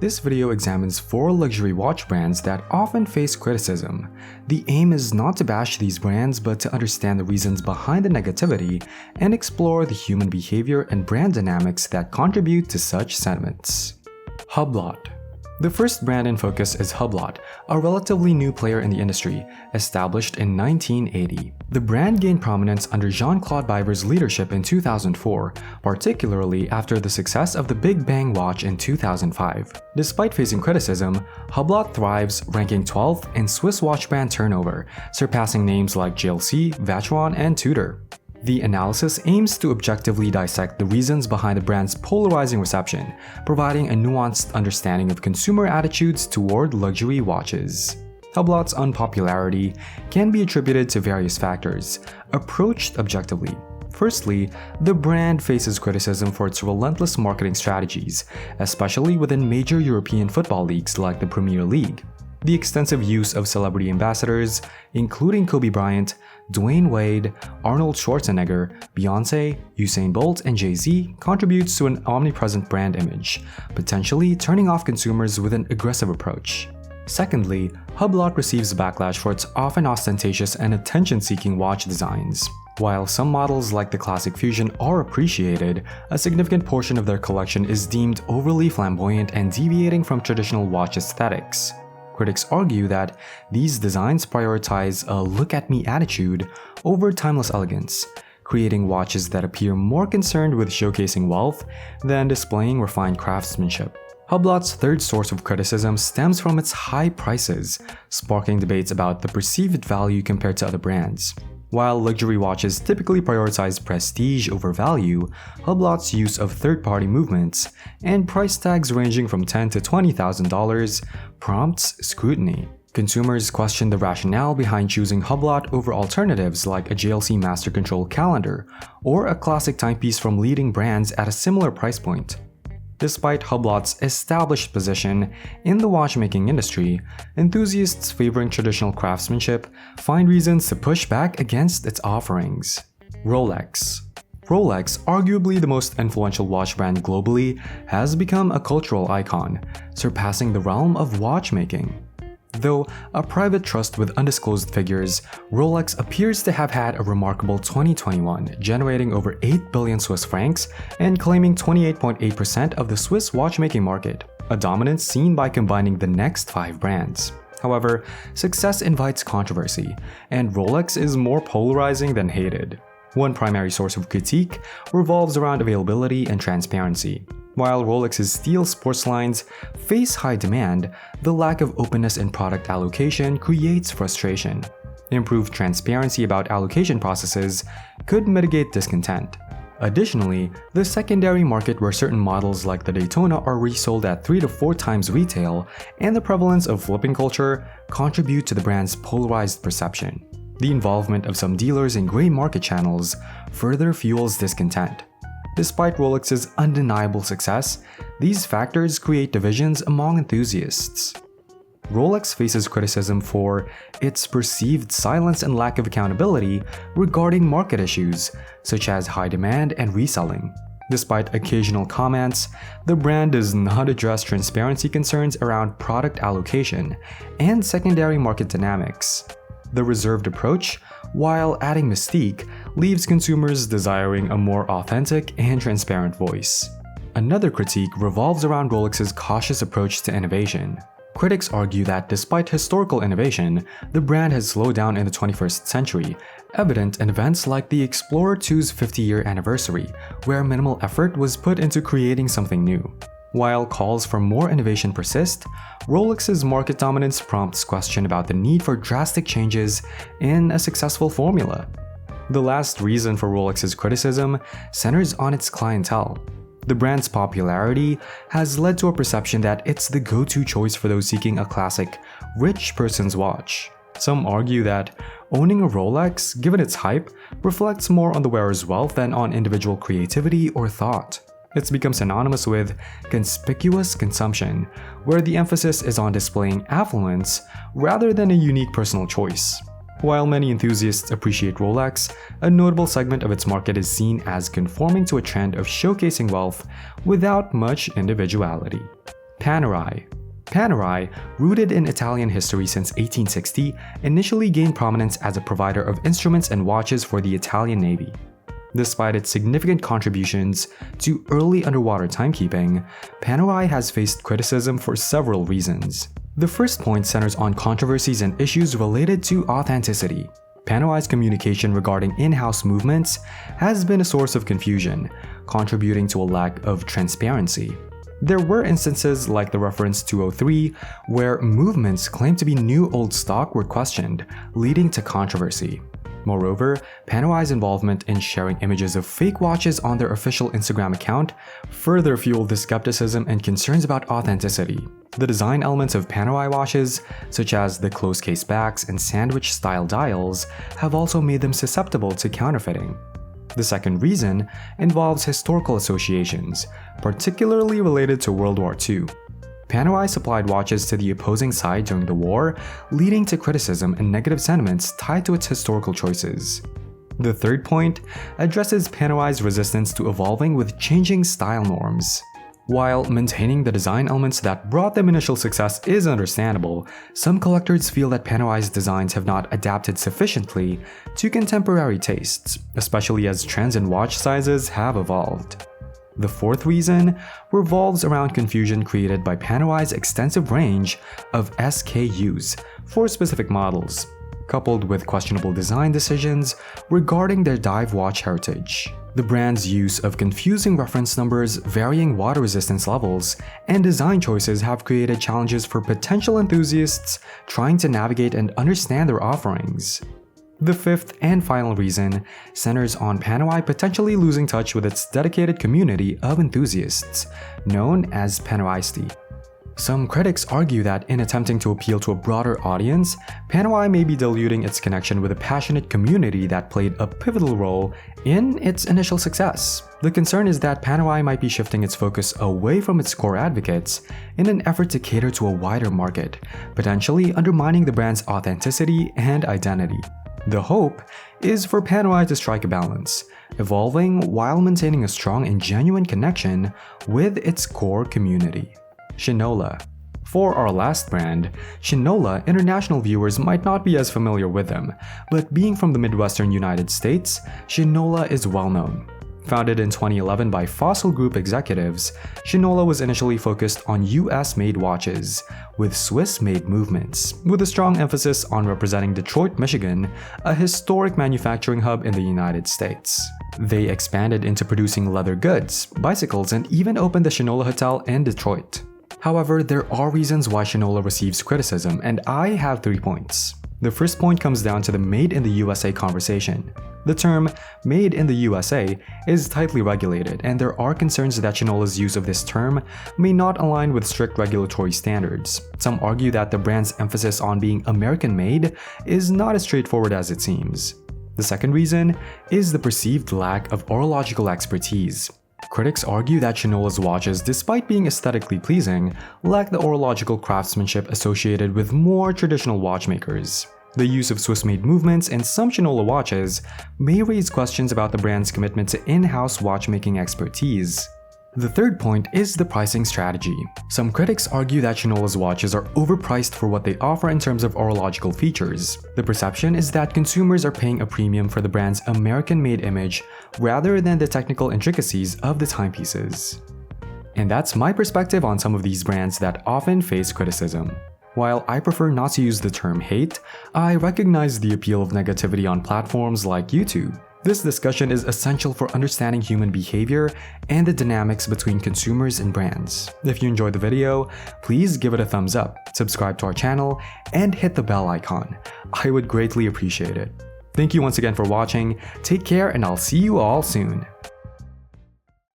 This video examines 4 luxury watch brands that often face criticism. The aim is not to bash these brands but to understand the reasons behind the negativity and explore the human behavior and brand dynamics that contribute to such sentiments. Hublot. The first brand in focus is Hublot, a relatively new player in the industry, established in 1980. The brand gained prominence under Jean-Claude Biver's leadership in 2004, particularly after the success of the Big Bang watch in 2005. Despite facing criticism, Hublot thrives, ranking 12th in Swiss watch brand turnover, surpassing names like JLC, Vacheron, and Tudor. The analysis aims to objectively dissect the reasons behind the brand's polarizing reception, providing a nuanced understanding of consumer attitudes toward luxury watches. Hublot's unpopularity can be attributed to various factors, approached objectively. Firstly, the brand faces criticism for its relentless marketing strategies, especially within major European football leagues like the Premier League. The extensive use of celebrity ambassadors, including Kobe Bryant, Dwayne Wade, Arnold Schwarzenegger, Beyonce, Usain Bolt, and Jay-Z, contributes to an omnipresent brand image, potentially turning off consumers with an aggressive approach. Secondly, Hublot receives backlash for its often ostentatious and attention-seeking watch designs. While some models like the Classic Fusion are appreciated, a significant portion of their collection is deemed overly flamboyant and deviating from traditional watch aesthetics. Critics argue that these designs prioritize a look-at-me attitude over timeless elegance, creating watches that appear more concerned with showcasing wealth than displaying refined craftsmanship. Hublot's third source of criticism stems from its high prices, sparking debates about the perceived value compared to other brands. While luxury watches typically prioritize prestige over value, Hublot's use of third-party movements and price tags ranging from $10,000 to $20,000 prompts scrutiny. Consumers question the rationale behind choosing Hublot over alternatives like a JLC Master Control calendar or a classic timepiece from leading brands at a similar price point. Despite Hublot's established position in the watchmaking industry, enthusiasts favoring traditional craftsmanship find reasons to push back against its offerings. Rolex. Rolex, arguably the most influential watch brand globally, has become a cultural icon, surpassing the realm of watchmaking. Though a private trust with undisclosed figures, Rolex appears to have had a remarkable 2021, generating over 8 billion Swiss francs and claiming 28.8% of the Swiss watchmaking market, a dominance seen by combining the next 5 brands. However, success invites controversy, and Rolex is more polarizing than hated. One primary source of critique revolves around availability and transparency. While Rolex's steel sports lines face high demand, the lack of openness in product allocation creates frustration. Improved transparency about allocation processes could mitigate discontent. Additionally, the secondary market where certain models like the Daytona are resold at 3 to 4 times retail and the prevalence of flipping culture contribute to the brand's polarized perception. The involvement of some dealers in gray market channels further fuels discontent. Despite Rolex's undeniable success, these factors create divisions among enthusiasts. Rolex faces criticism for its perceived silence and lack of accountability regarding market issues, such as high demand and reselling. Despite occasional comments, the brand does not address transparency concerns around product allocation and secondary market dynamics. The reserved approach, while adding mystique, leaves consumers desiring a more authentic and transparent voice. Another critique revolves around Rolex's cautious approach to innovation. Critics argue that despite historical innovation, the brand has slowed down in the 21st century, evident in events like the Explorer 2's 50-year anniversary, where minimal effort was put into creating something new. While calls for more innovation persist, Rolex's market dominance prompts question about the need for drastic changes in a successful formula. The last reason for Rolex's criticism centers on its clientele. The brand's popularity has led to a perception that it's the go-to choice for those seeking a classic, rich person's watch. Some argue that owning a Rolex, given its hype, reflects more on the wearer's wealth than on individual creativity or thought. It's become synonymous with conspicuous consumption, where the emphasis is on displaying affluence rather than a unique personal choice. While many enthusiasts appreciate Rolex, a notable segment of its market is seen as conforming to a trend of showcasing wealth without much individuality. Panerai. Panerai, rooted in Italian history since 1860, initially gained prominence as a provider of instruments and watches for the Italian Navy. Despite its significant contributions to early underwater timekeeping, Panerai has faced criticism for several reasons. The first point centers on controversies and issues related to authenticity. Panerai's communication regarding in-house movements has been a source of confusion, contributing to a lack of transparency. There were instances like the reference 203, where movements claimed to be new old stock were questioned, leading to controversy. Moreover, Panerai's involvement in sharing images of fake watches on their official Instagram account further fueled the skepticism and concerns about authenticity. The design elements of Panerai watches, such as the closed case backs and sandwich-style dials, have also made them susceptible to counterfeiting. The second reason involves historical associations, particularly related to World War II. Panerai supplied watches to the opposing side during the war, leading to criticism and negative sentiments tied to its historical choices. The third point addresses Panerai's resistance to evolving with changing style norms. While maintaining the design elements that brought them initial success is understandable, some collectors feel that Panerai's designs have not adapted sufficiently to contemporary tastes, especially as trends in watch sizes have evolved. The fourth reason revolves around confusion created by Panerai's extensive range of SKUs for specific models, coupled with questionable design decisions regarding their dive watch heritage. The brand's use of confusing reference numbers, varying water resistance levels, and design choices have created challenges for potential enthusiasts trying to navigate and understand their offerings. The fifth and final reason centers on Panerai potentially losing touch with its dedicated community of enthusiasts, known as Paneristi. Some critics argue that in attempting to appeal to a broader audience, Panerai may be diluting its connection with a passionate community that played a pivotal role in its initial success. The concern is that Panerai might be shifting its focus away from its core advocates in an effort to cater to a wider market, potentially undermining the brand's authenticity and identity. The hope is for Panerai to strike a balance, evolving while maintaining a strong and genuine connection with its core community. Shinola. For our last brand, Shinola, international viewers might not be as familiar with them, but being from the Midwestern United States, Shinola is well known. Founded in 2011 by Fossil Group executives, Shinola was initially focused on US-made watches, with Swiss-made movements, with a strong emphasis on representing Detroit, Michigan, a historic manufacturing hub in the United States. They expanded into producing leather goods, bicycles, and even opened the Shinola Hotel in Detroit. However, there are reasons why Shinola receives criticism, and I have 3 points. The first point comes down to the Made in the USA conversation. The term Made in the USA is tightly regulated, and there are concerns that Shinola's use of this term may not align with strict regulatory standards. Some argue that the brand's emphasis on being American-made is not as straightforward as it seems. The second reason is the perceived lack of horological expertise. Critics argue that Shinola's watches, despite being aesthetically pleasing, lack the horological craftsmanship associated with more traditional watchmakers. The use of Swiss-made movements in some Shinola watches may raise questions about the brand's commitment to in-house watchmaking expertise. The third point is the pricing strategy. Some critics argue that Shinola's watches are overpriced for what they offer in terms of horological features. The perception is that consumers are paying a premium for the brand's American-made image rather than the technical intricacies of the timepieces. And that's my perspective on some of these brands that often face criticism. While I prefer not to use the term hate, I recognize the appeal of negativity on platforms like YouTube. This discussion is essential for understanding human behavior and the dynamics between consumers and brands. If you enjoyed the video, please give it a thumbs up, subscribe to our channel, and hit the bell icon. I would greatly appreciate it. Thank you once again for watching, take care, and I'll see you all soon.